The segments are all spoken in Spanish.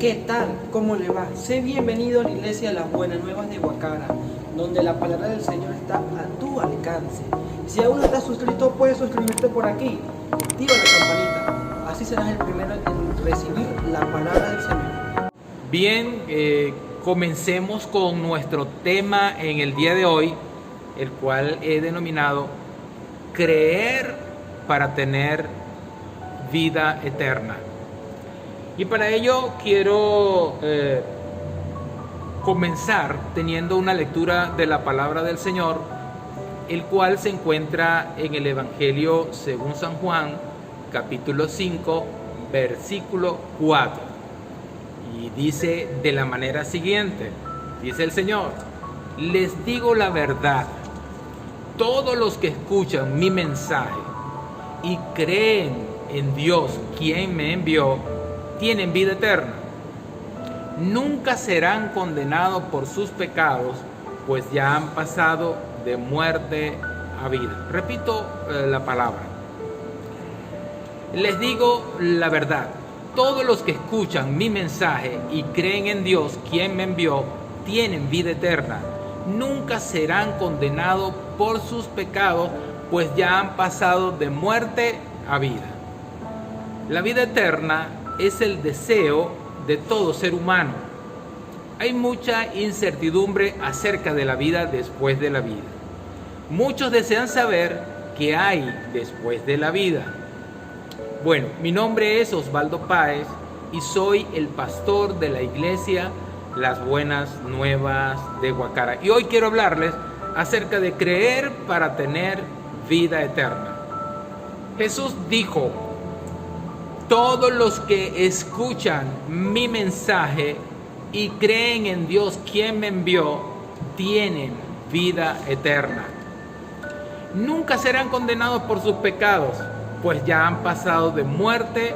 ¿Qué tal? ¿Cómo le va? Sé bienvenido a la iglesia Las Buenas Nuevas de Guacara, donde la palabra del Señor está a tu alcance. Si aún no estás suscrito, puedes suscribirte por aquí. Activa la campanita, así serás el primero en recibir la palabra del Señor. Bien, comencemos con nuestro tema en el día de hoy, el cual he denominado creer para tener vida eterna. Y para ello quiero comenzar teniendo una lectura de la palabra del Señor, el cual se encuentra en el Evangelio según San Juan, capítulo 5, versículo 4. Y dice de la manera siguiente, dice el Señor: les digo la verdad, todos los que escuchan mi mensaje y creen en Dios, quien me envió, tienen vida eterna. Nunca serán condenados por sus pecados, pues ya han pasado de muerte a vida. Repito la palabra. Les digo la verdad. Todos los que escuchan mi mensaje y creen en Dios, quien me envió, tienen vida eterna. Nunca serán condenados por sus pecados, pues ya han pasado de muerte a vida. La vida eterna es el deseo de todo ser humano. Hay mucha incertidumbre acerca de la vida después de la vida. Muchos desean saber qué hay después de la vida. Bueno, mi nombre es Osvaldo Páez y soy el pastor de la iglesia Las Buenas Nuevas de Guacara. Y hoy quiero hablarles acerca de creer para tener vida eterna. Jesús dijo: todos los que escuchan mi mensaje y creen en Dios, quien me envió, tienen vida eterna. Nunca serán condenados por sus pecados, pues ya han pasado de muerte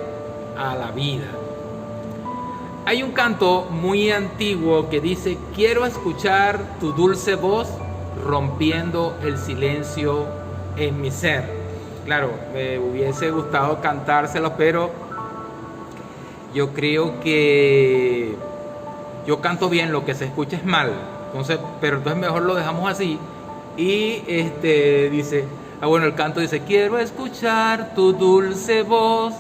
a la vida. Hay un canto muy antiguo que dice: quiero escuchar tu dulce voz rompiendo el silencio en mi ser. Claro, me hubiese gustado cantárselo, pero yo creo que yo canto bien, lo que se escucha es mal. Pero entonces mejor lo dejamos así. Y dice, el canto dice: quiero escuchar tu dulce voz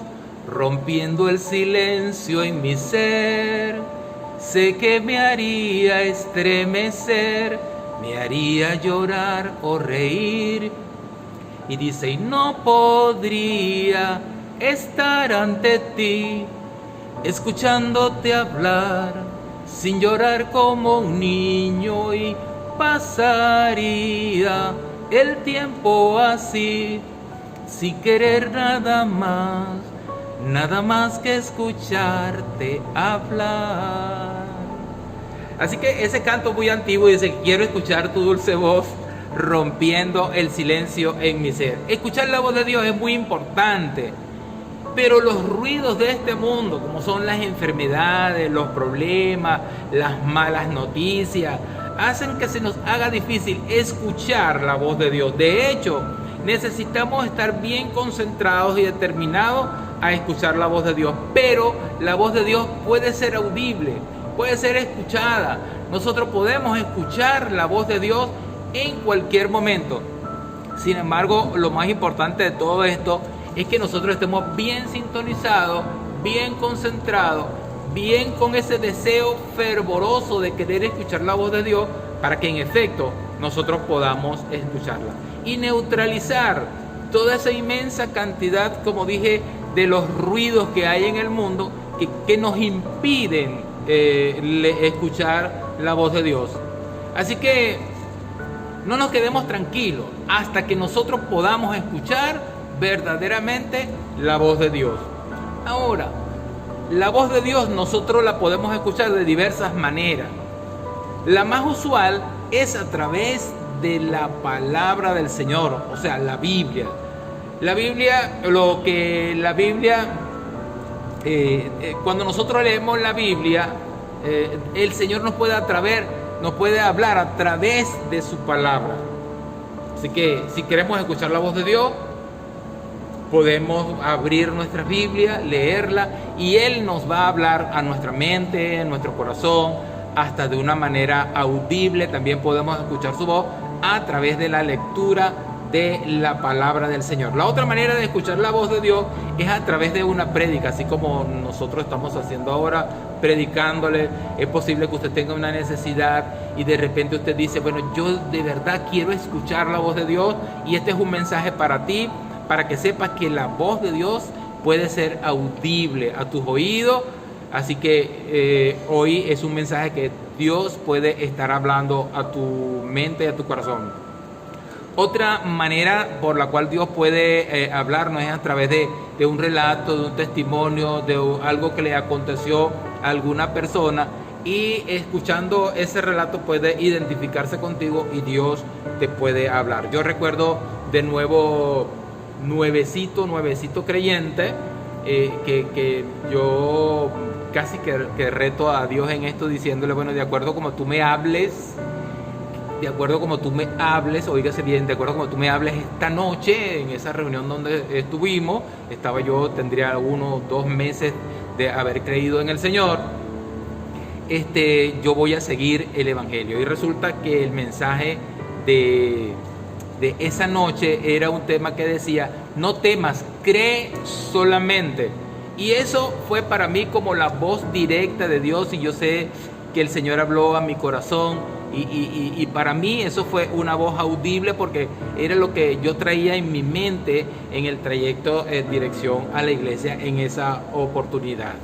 rompiendo el silencio en mi ser. Sé que me haría estremecer, me haría llorar o reír. Y dice: y no podría estar ante ti, escuchándote hablar, sin llorar como un niño, y pasaría el tiempo así, sin querer nada más que escucharte hablar. Así que ese canto muy antiguo dice: quiero escuchar tu dulce voz rompiendo el silencio en mi ser. Escuchar la voz de Dios es muy importante, pero los ruidos de este mundo, como son las enfermedades, los problemas, las malas noticias, hacen que se nos haga difícil escuchar la voz de Dios. De hecho, necesitamos estar bien concentrados y determinados a escuchar la voz de Dios, pero la voz de Dios puede ser audible, puede ser escuchada. Nosotros podemos escuchar la voz de Dios en cualquier momento. Sin embargo, lo más importante de todo esto es que nosotros estemos bien sintonizados, bien concentrados, bien con ese deseo fervoroso de querer escuchar la voz de Dios, para que en efecto nosotros podamos escucharla y neutralizar toda esa inmensa cantidad, como dije, de los ruidos que hay en el mundo que nos impiden escuchar la voz de Dios. Así que no nos quedemos tranquilos hasta que nosotros podamos escuchar verdaderamente la voz de Dios. Ahora, la voz de Dios nosotros la podemos escuchar de diversas maneras. La más usual es a través de la palabra del Señor, o sea, la Biblia. Cuando nosotros leemos la Biblia, el Señor nos puede hablar a través de su palabra. Así que si queremos escuchar la voz de Dios, podemos abrir nuestra Biblia, leerla, y Él nos va a hablar a nuestra mente, a nuestro corazón, hasta de una manera audible. También podemos escuchar su voz a través de la lectura de la palabra del Señor. La otra manera de escuchar la voz de Dios es a través de una prédica, así como nosotros estamos haciendo ahora, predicándole. Es posible que usted tenga una necesidad y de repente usted dice, bueno, yo de verdad quiero escuchar la voz de Dios, y este es un mensaje para ti, para que sepas que la voz de Dios puede ser audible a tus oídos. Así que hoy es un mensaje que Dios puede estar hablando a tu mente y a tu corazón. Otra manera por la cual Dios puede hablarnos es a través de un relato, de un testimonio, de algo que le aconteció a alguna persona, y escuchando ese relato puede identificarse contigo y Dios te puede hablar. Yo recuerdo de nuevo, nuevecito creyente, que yo casi que reto a Dios en esto, diciéndole, bueno, de acuerdo como tú me hables, oígase bien, de acuerdo como tú me hables esta noche, en esa reunión donde estuvimos, estaba yo, tendría 1 o 2 meses de haber creído en el Señor, yo voy a seguir el Evangelio. Y resulta que el mensaje de esa noche era un tema que decía, no temas, cree solamente. Y eso fue para mí como la voz directa de Dios, y yo sé que el Señor habló a mi corazón, y para mí eso fue una voz audible, porque era lo que yo traía en mi mente en el trayecto en dirección a la iglesia en esa oportunidad.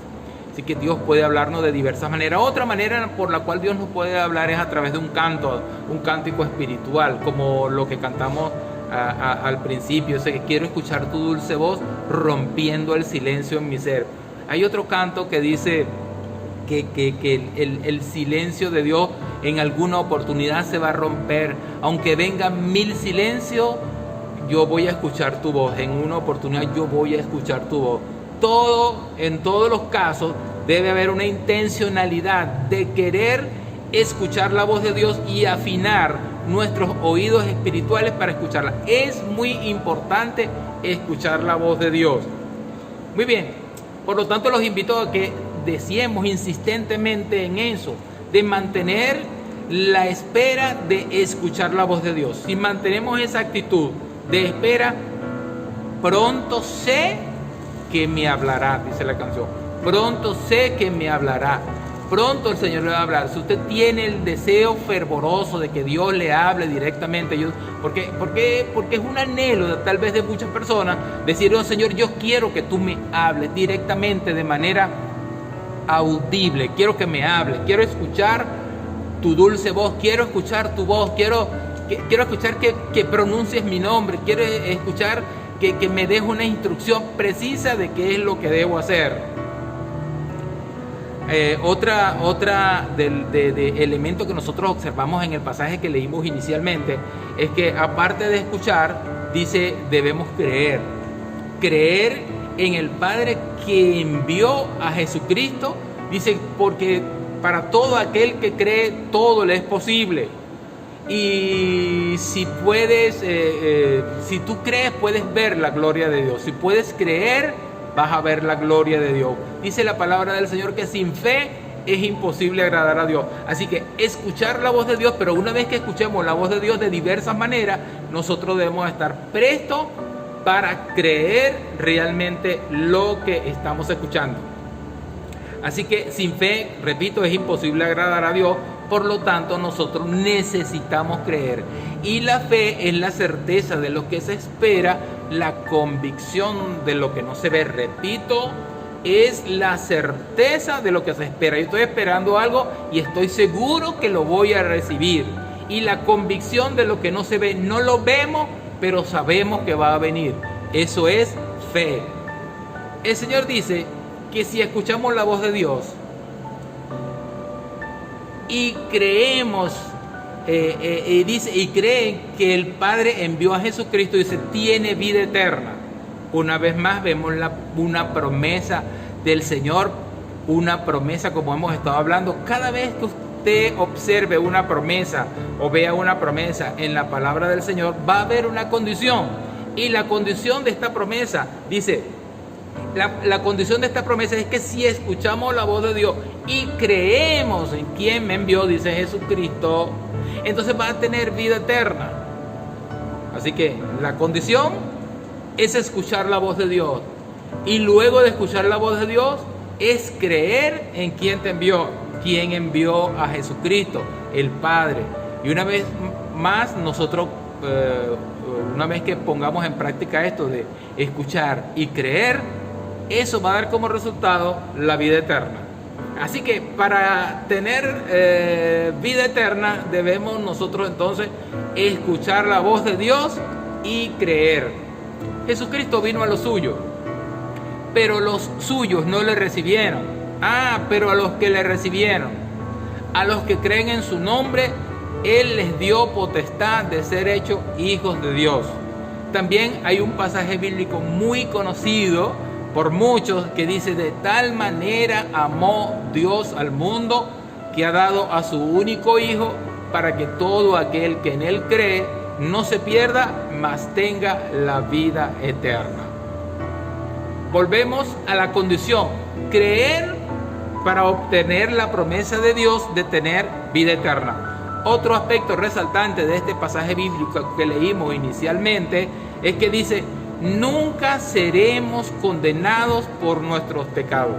Así que Dios puede hablarnos de diversas maneras. Otra manera por la cual Dios nos puede hablar es a través de un canto, un cántico espiritual, como lo que cantamos al principio. Sé que quiero escuchar tu dulce voz rompiendo el silencio en mi ser. Hay otro canto que dice que el silencio de Dios en alguna oportunidad se va a romper. Aunque vengan 1000 silencios, yo voy a escuchar tu voz. En una oportunidad yo voy a escuchar tu voz. En todos los casos debe haber una intencionalidad de querer escuchar la voz de Dios y afinar nuestros oídos espirituales para escucharla. Es muy importante escuchar la voz de Dios. Muy bien, por lo tanto los invito a que deseemos insistentemente en eso, de mantener la espera de escuchar la voz de Dios. Si mantenemos esa actitud de espera, pronto sé que me hablará, dice la canción. Pronto sé que me hablará. Pronto el Señor le va a hablar. Si usted tiene el deseo fervoroso de que Dios le hable directamente, porque es un anhelo tal vez de muchas personas, decir, oh Señor, yo quiero que tú me hables directamente, de manera audible. Quiero que me hables, quiero escuchar tu dulce voz, quiero escuchar tu voz, quiero escuchar que pronuncies mi nombre, quiero escuchar que me des una instrucción precisa de qué es lo que debo hacer. Otra de elemento que nosotros observamos en el pasaje que leímos inicialmente es que, aparte de escuchar, dice, debemos creer en el Padre que envió a Jesucristo. Dice, porque para todo aquel que cree, todo le es posible. Y si puedes, si tú crees, puedes ver la gloria de Dios. Si puedes creer, vas a ver la gloria de Dios. Dice la palabra del Señor que sin fe es imposible agradar a Dios. Así que escuchar la voz de Dios, pero una vez que escuchemos la voz de Dios de diversas maneras, nosotros debemos estar prestos para creer realmente lo que estamos escuchando. Así que sin fe, repito, es imposible agradar a Dios. Por lo tanto, nosotros necesitamos creer. Y la fe es la certeza de lo que se espera, la convicción de lo que no se ve. Repito, es la certeza de lo que se espera. Yo estoy esperando algo y estoy seguro que lo voy a recibir. Y la convicción de lo que no se ve, no lo vemos, pero sabemos que va a venir. Eso es fe. El Señor dice que si escuchamos la voz de Dios y creemos, y creen que el Padre envió a Jesucristo, dice, tiene vida eterna. Una vez más vemos una promesa del Señor, una promesa como hemos estado hablando. Cada vez que usted observe una promesa o vea una promesa en la palabra del Señor, va a haber una condición. Y la condición de esta promesa, dice, la condición de esta promesa es que si escuchamos la voz de Dios y creemos en quien me envió, dice Jesucristo, entonces va a tener vida eterna. Así que la condición es escuchar la voz de Dios. Y luego de escuchar la voz de Dios es creer en quien te envió, quien envió a Jesucristo, el Padre. Y una vez más nosotros, una vez que pongamos en práctica esto de escuchar y creer, eso va a dar como resultado la vida eterna. Así que para tener vida eterna debemos nosotros entonces escuchar la voz de Dios y creer. Jesucristo vino a los suyos, pero los suyos no le recibieron. Pero a los que le recibieron, a los que creen en su nombre, Él les dio potestad de ser hechos hijos de Dios. También hay un pasaje bíblico muy conocido por muchos que dice: de tal manera amó Dios al mundo que ha dado a su único Hijo, para que todo aquel que en Él cree no se pierda, mas tenga la vida eterna. Volvemos a la condición: creer para obtener la promesa de Dios de tener vida eterna. Otro aspecto resaltante de este pasaje bíblico que leímos inicialmente es que dice: nunca seremos condenados por nuestros pecados.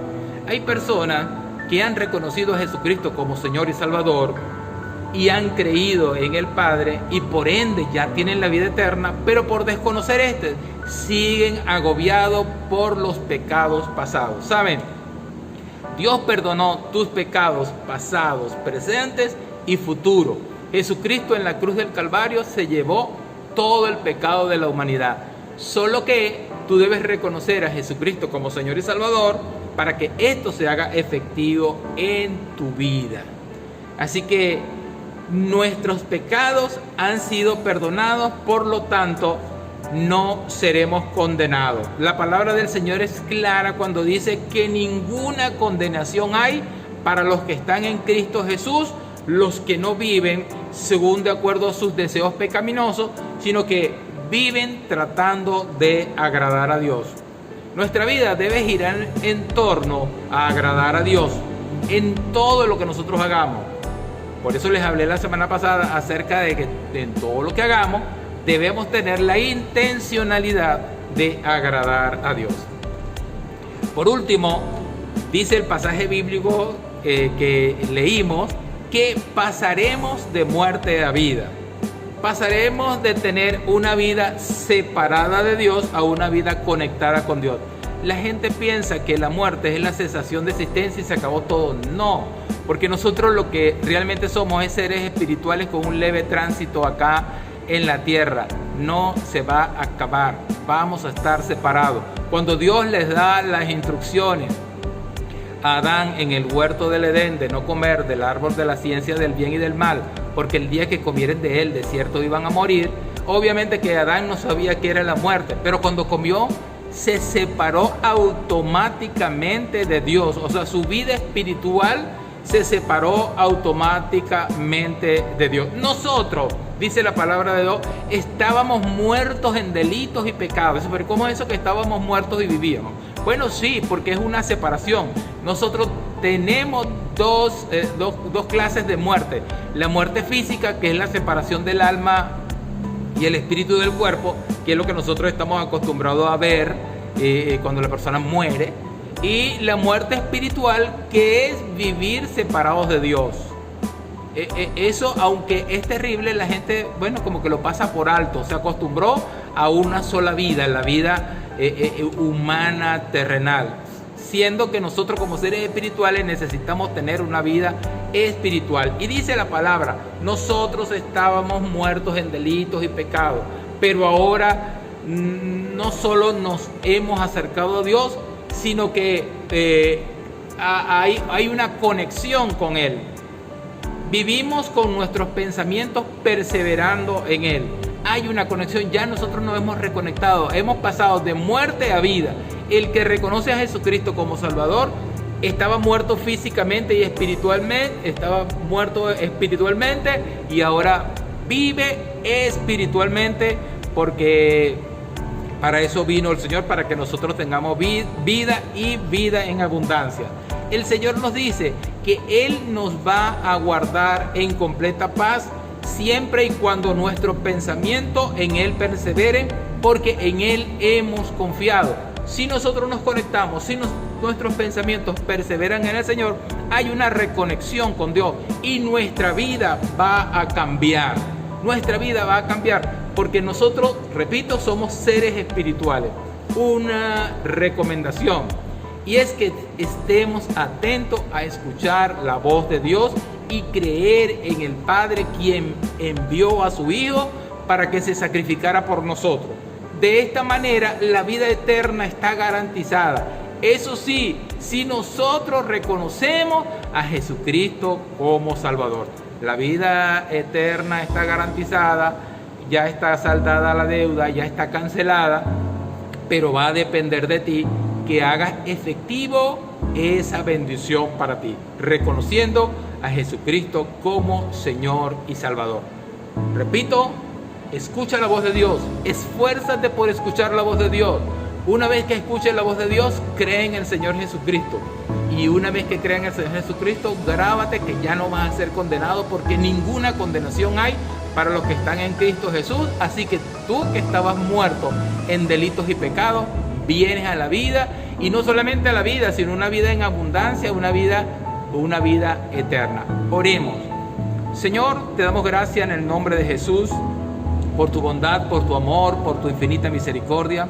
Hay personas que han reconocido a Jesucristo como Señor y Salvador y han creído en el Padre y por ende ya tienen la vida eterna, pero por desconocer siguen agobiados por los pecados pasados. ¿Saben? Dios perdonó tus pecados pasados, presentes y futuros. Jesucristo en la cruz del Calvario se llevó todo el pecado de la humanidad. Solo que tú debes reconocer a Jesucristo como Señor y Salvador para que esto se haga efectivo en tu vida. Así que nuestros pecados han sido perdonados, por lo tanto no seremos condenados. La palabra del Señor es clara cuando dice que ninguna condenación hay para los que están en Cristo Jesús, los que no viven según de acuerdo a sus deseos pecaminosos, sino que viven tratando de agradar a Dios. Nuestra vida debe girar en torno a agradar a Dios en todo lo que nosotros hagamos. Por eso les hablé la semana pasada acerca de que en todo lo que hagamos debemos tener la intencionalidad de agradar a Dios. Por último, dice el pasaje bíblico que leímos que pasaremos de muerte a vida. Pasaremos de tener una vida separada de Dios a una vida conectada con Dios. La gente piensa que la muerte es la cesación de existencia y se acabó todo. No, porque nosotros lo que realmente somos es seres espirituales con un leve tránsito acá en la tierra. No se va a acabar, vamos a estar separados. Cuando Dios les da las instrucciones a Adán en el huerto del Edén de no comer del árbol de la ciencia del bien y del mal, porque el día que comieren de él de cierto iban a morir, obviamente que Adán no sabía qué era la muerte, pero cuando comió se separó automáticamente de Dios. O sea, su vida espiritual se separó automáticamente de Dios. Nosotros, dice la palabra de Dios, estábamos muertos en delitos y pecados. Pero ¿cómo es eso que estábamos muertos y vivíamos? Bueno, sí, porque es una separación. Nosotros tenemos dos clases de muerte. La muerte física, que es la separación del alma y el espíritu del cuerpo, que es lo que nosotros estamos acostumbrados a ver cuando la persona muere. Y la muerte espiritual, que es vivir separados de Dios. Eso, aunque es terrible, la gente, bueno, como que lo pasa por alto. Se acostumbró a una sola vida, la vida humana, terrenal. Siendo que nosotros como seres espirituales necesitamos tener una vida espiritual. Y dice la palabra, nosotros estábamos muertos en delitos y pecados, pero ahora no solo nos hemos acercado a Dios, sino que hay una conexión con Él. Vivimos con nuestros pensamientos perseverando en Él. Hay una conexión, ya nosotros nos hemos reconectado, hemos pasado de muerte a vida. El que reconoce a Jesucristo como Salvador estaba muerto físicamente y espiritualmente, y ahora vive espiritualmente porque Para eso vino el Señor, para que nosotros tengamos vida y vida en abundancia. El Señor nos dice que Él nos va a guardar en completa paz siempre y cuando nuestro pensamiento en Él persevere, porque en Él hemos confiado. Si nosotros nos conectamos, si nuestros pensamientos perseveran en el Señor, hay una reconexión con Dios y nuestra vida va a cambiar. Nuestra vida va a cambiar porque nosotros, repito, somos seres espirituales. Una recomendación, y es que estemos atentos a escuchar la voz de Dios y creer en el Padre, quien envió a su Hijo para que se sacrificara por nosotros. De esta manera la vida eterna está garantizada. Eso sí, si nosotros reconocemos a Jesucristo como Salvador. La vida eterna está garantizada, ya está saldada la deuda, ya está cancelada, pero va a depender de ti que hagas efectivo esa bendición para ti, reconociendo a Jesucristo como Señor y Salvador. Repito, escucha la voz de Dios, esfuérzate por escuchar la voz de Dios. Una vez que escuches la voz de Dios, cree en el Señor Jesucristo. Y una vez que creas en el Señor Jesucristo, grábate que ya no vas a ser condenado, porque ninguna condenación hay para los que están en Cristo Jesús. Así que tú, que estabas muerto en delitos y pecados, vienes a la vida, y no solamente a la vida, sino una vida en abundancia, una vida eterna. Oremos. Señor, te damos gracias en el nombre de Jesús por tu bondad, por tu amor, por tu infinita misericordia.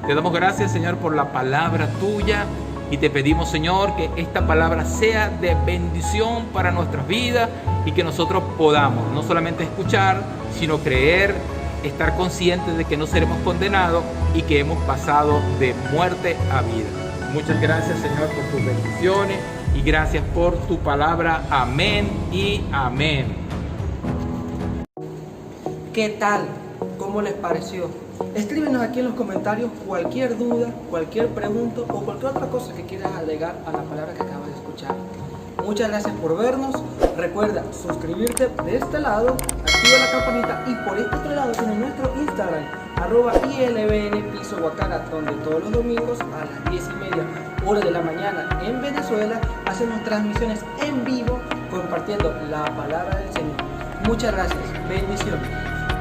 Te damos gracias, Señor, por la palabra tuya, y te pedimos, Señor, que esta palabra sea de bendición para nuestras vidas y que nosotros podamos no solamente escuchar, sino creer, estar conscientes de que no seremos condenados y que hemos pasado de muerte a vida. Muchas gracias, Señor, por tus bendiciones y gracias por tu palabra. Amén y amén. ¿Qué tal? ¿Cómo les pareció? Escríbenos aquí en los comentarios cualquier duda, cualquier pregunta o cualquier otra cosa que quieras agregar a la palabra que acabas de escuchar. Muchas gracias por vernos. Recuerda suscribirte de este lado, activa la campanita, y por este otro lado tienes nuestro Instagram, @ILBN_Guacara, donde todos los domingos a las 10:30 hora de la mañana en Venezuela hacemos transmisiones en vivo compartiendo la palabra del Señor. Muchas gracias. Bendiciones.